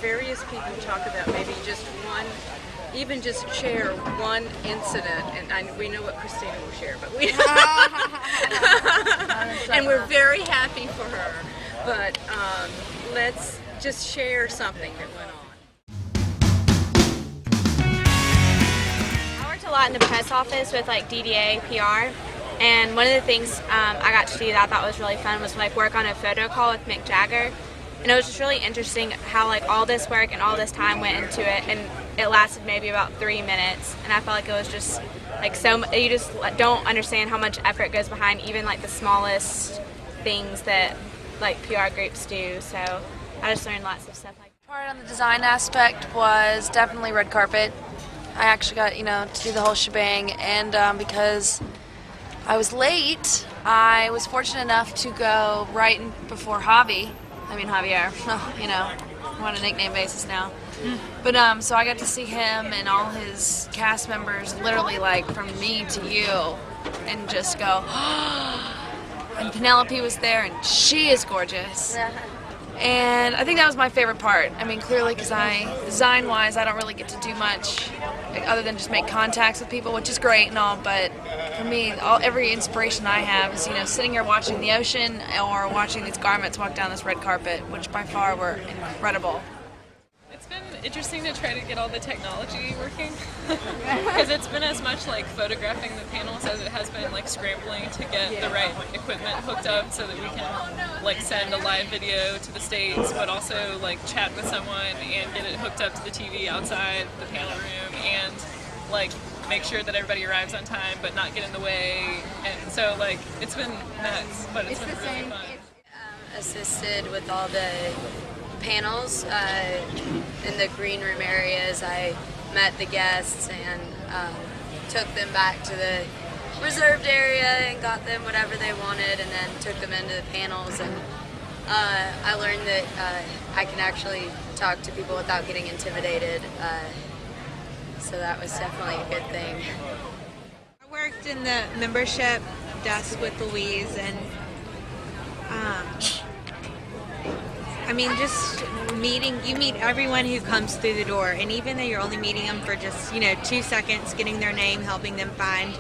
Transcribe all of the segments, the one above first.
various people talk about maybe just one, even just share one incident, and we know what Christina will share, but we and we're very happy for her. But let's just share something that went on. I worked a lot in the press office with like DDA, PR, and one of the things I got to do that I thought was really fun was like work on a photo call with Mick Jagger. And it was just really interesting how like all this work and all this time went into it, and it lasted maybe about 3 minutes, and I felt like it was just like you just don't understand how much effort goes behind even like the smallest things that like PR groups do. So I just learned lots of stuff like that. Part on the design aspect was definitely red carpet. I actually got to do the whole shebang, and because I was late, I was fortunate enough to go right before Javier, I'm on a nickname basis now. But so I got to see him and all his cast members literally like from me to you and just go, and Penelope was there and she is gorgeous. And I think that was my favorite part. I mean, clearly because design-wise, I don't really get to do much other than just make contacts with people, which is great and all, but for me, every inspiration I have is, sitting here watching the ocean or watching these garments walk down this red carpet, which by far were incredible. It's been interesting to try to get all the technology working because it's been as much like photographing the panels as it has been like scrambling to get the right equipment hooked up so that we can like send a live video to the States, but also like chat with someone and get it hooked up to the TV outside the panel room and like make sure that everybody arrives on time but not get in the way. And so like it's been nuts, but it's been really fun. Assisted with all the panels in the green room areas. I met the guests and took them back to the reserved area and got them whatever they wanted, and then took them into the panels, and I learned that I can actually talk to people without getting intimidated, so that was definitely a good thing. I worked in the membership desk with Louise, and just you meet everyone who comes through the door, and even though you're only meeting them for just 2 seconds, getting their name, helping them find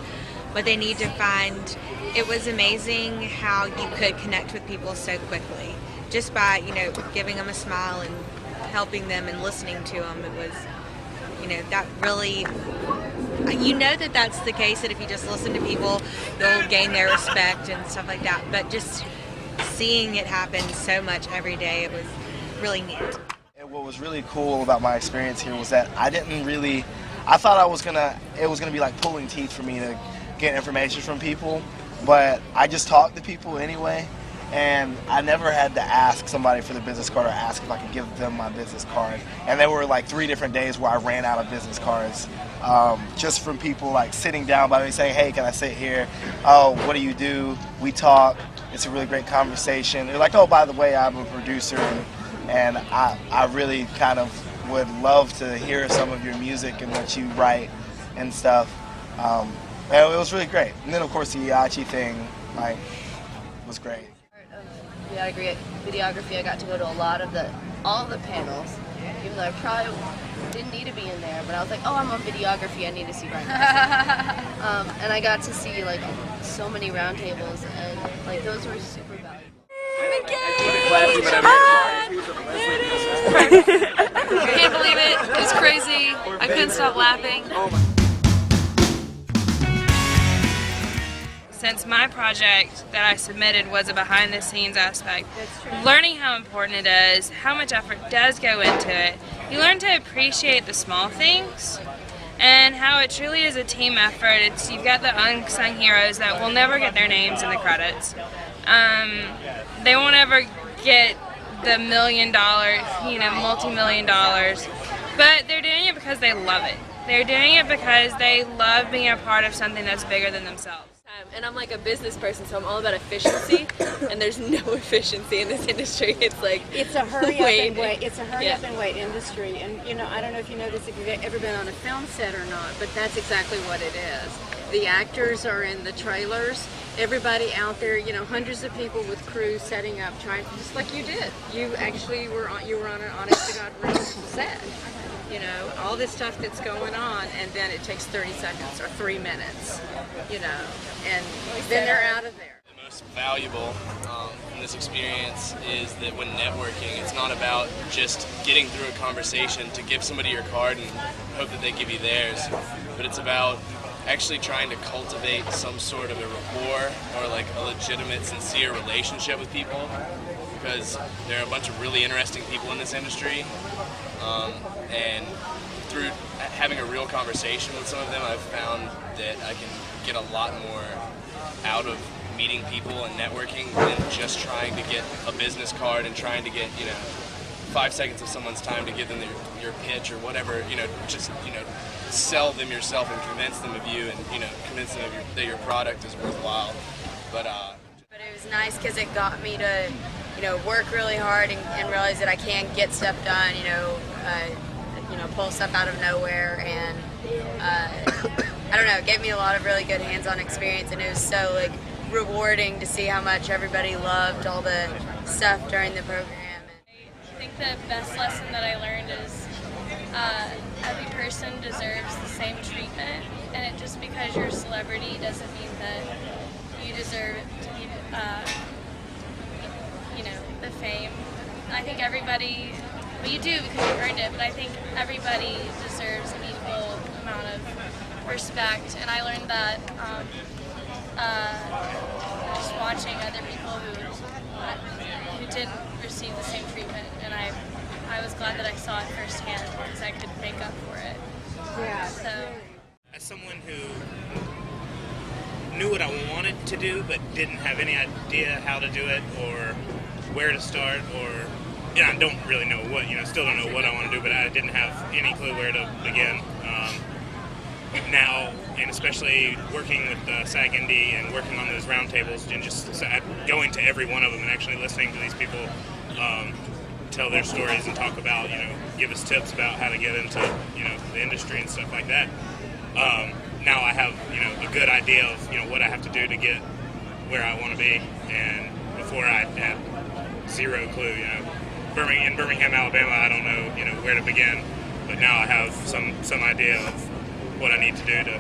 what they need to find, it was amazing how you could connect with people so quickly just by giving them a smile and helping them and listening to them. It was that really, that's the case, that if you just listen to people, they'll gain their respect and stuff like that, but just seeing it happen so much every day, it was really neat. And what was really cool about my experience here was that I thought it was gonna be like pulling teeth for me to get information from people, but I just talked to people anyway, and I never had to ask somebody for the business card or ask if I could give them my business card. And there were like 3 different days where I ran out of business cards, just from people like sitting down by me saying, hey, can I sit here? Oh, what do you do? We talk. It's a really great conversation. They're like, oh, by the way, I'm a producer, and I really kind of would love to hear some of your music and what you write and stuff. And it was really great. And then, of course, the IIACI thing was great. Videography, I got to go to all of the panels, even though I probably didn't need to be in there, but I was like, oh, I'm on videography, I need to see Brian. And I got to see like so many roundtables, and like those were super valuable. I can't believe it. It was crazy. I couldn't stop laughing. Since my project that I submitted was a behind-the-scenes aspect, learning how important it is, how much effort does go into it, you learn to appreciate the small things and how it truly is a team effort. You've got the unsung heroes that will never get their names in the credits. They won't ever get the $1 million, multi-million dollars, but they're doing it because they love it. They're doing it because they love being a part of something that's bigger than themselves. And I'm like a business person, so I'm all about efficiency, and there's no efficiency in this industry. It's like it's a hurry up and wait. It's a hurry up and wait industry, and I don't know if you know this, if you've ever been on a film set or not, but that's exactly what it is. The actors are in the trailers. Everybody out there, hundreds of people with crews setting up, trying, just like you did. You actually were on an honest to got Rick said. You know, all this stuff that's going on, and then it takes 30 seconds or 3 minutes, you know, and then they're out of there. The most valuable in this experience is that when networking, it's not about just getting through a conversation to give somebody your card and hope that they give you theirs, but it's about actually trying to cultivate some sort of a rapport or like a legitimate, sincere relationship with people, because there are a bunch of really interesting people in this industry, and through having a real conversation with some of them, I've found that I can get a lot more out of meeting people and networking than just trying to get a business card and trying to get, 5 seconds of someone's time to give them your pitch or whatever, just, sell them yourself and convince them of you and, convince them that your product is worthwhile. But it was nice because it got me to, work really hard and realize that I can get stuff done, pull stuff out of nowhere, and I don't know, it gave me a lot of really good hands-on experience, and it was so rewarding to see how much everybody loved all the stuff during the program. I think the best lesson that I learned is every person deserves the same treatment, and it just because you're a celebrity doesn't mean that you deserve to be, the fame. I think everybody, well, you do because you've earned it, but I think everybody deserves an equal amount of respect, and I learned that just watching other people who didn't receive the same treatment, and I was glad that I saw it firsthand because I could make up for it. Yeah. So, as someone who knew what I wanted to do but didn't have any idea how to do it or where to start, or I don't really know what, still don't know what I want to do, but I didn't have any clue where to begin. Now, and especially working with SAG-ND and working on those roundtables and just going to every one of them and actually listening to these people tell their stories and talk about, give us tips about how to get into, the industry and stuff like that. Now I have, a good idea of, what I have to do to get where I want to be, and before I had zero clue, in Birmingham, Alabama, I don't know, where to begin, but now I have some idea of what I need to do to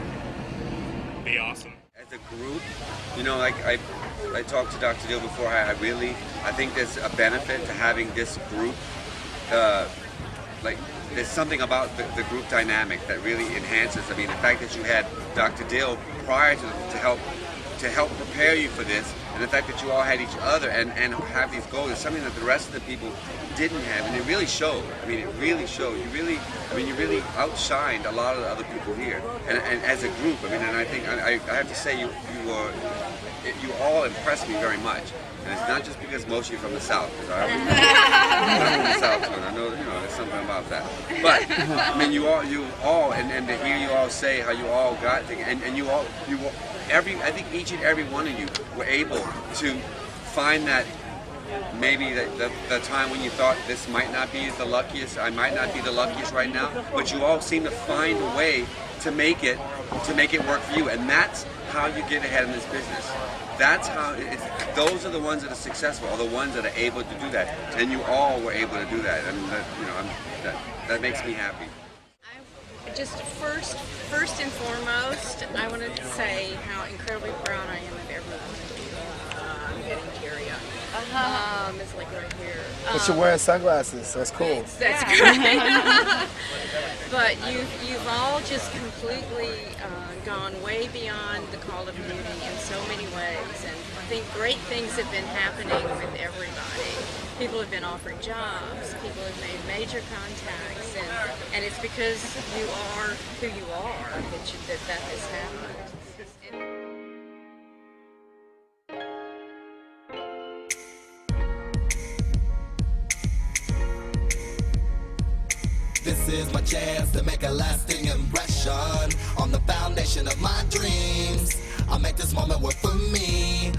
be awesome. As a group, I talked to Dr. Dill before, I think there's a benefit to having this group, there's something about the group dynamic that really enhances. I mean, the fact that you had Dr. Dill prior to help prepare you for this, and the fact that you all had each other and have these goals is something that the rest of the people didn't have, and it really showed. I mean, it really showed. You really outshined a lot of the other people here, and as a group. I mean, and I think I have to say you all impressed me very much. And it's not just because most of you are from the South, because I'm from the South, and I know there's something about that. But I mean, you all, and to hear you all say how you all got things, and I think each and every one of you were able to find that maybe the time when you thought this might not be the luckiest, I might not be the luckiest right now, but you all seem to find a way to make it work for you, and that's how you get ahead in this business. That's how those are the ones that are successful, are the ones that are able to do that, and you all were able to do that, and that makes me happy. Just first and foremost, I want to say how incredibly proud I am of everyone. I'm getting teary-eyed. It's like right here. But you're wearing sunglasses, so it's cool. That's great. But you've all just completely gone way beyond the call of duty in so many ways, and I think great things have been happening with everybody. People have been offered jobs, people have made major contacts, and it's because you are who you are that has happened. This is my chance to make a lasting impression on the foundation of my dreams. I'll make this moment work for me,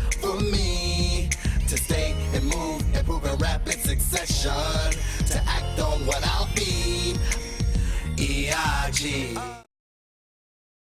to stay and move, improve in rapid succession, to act on what I'll be. EIG.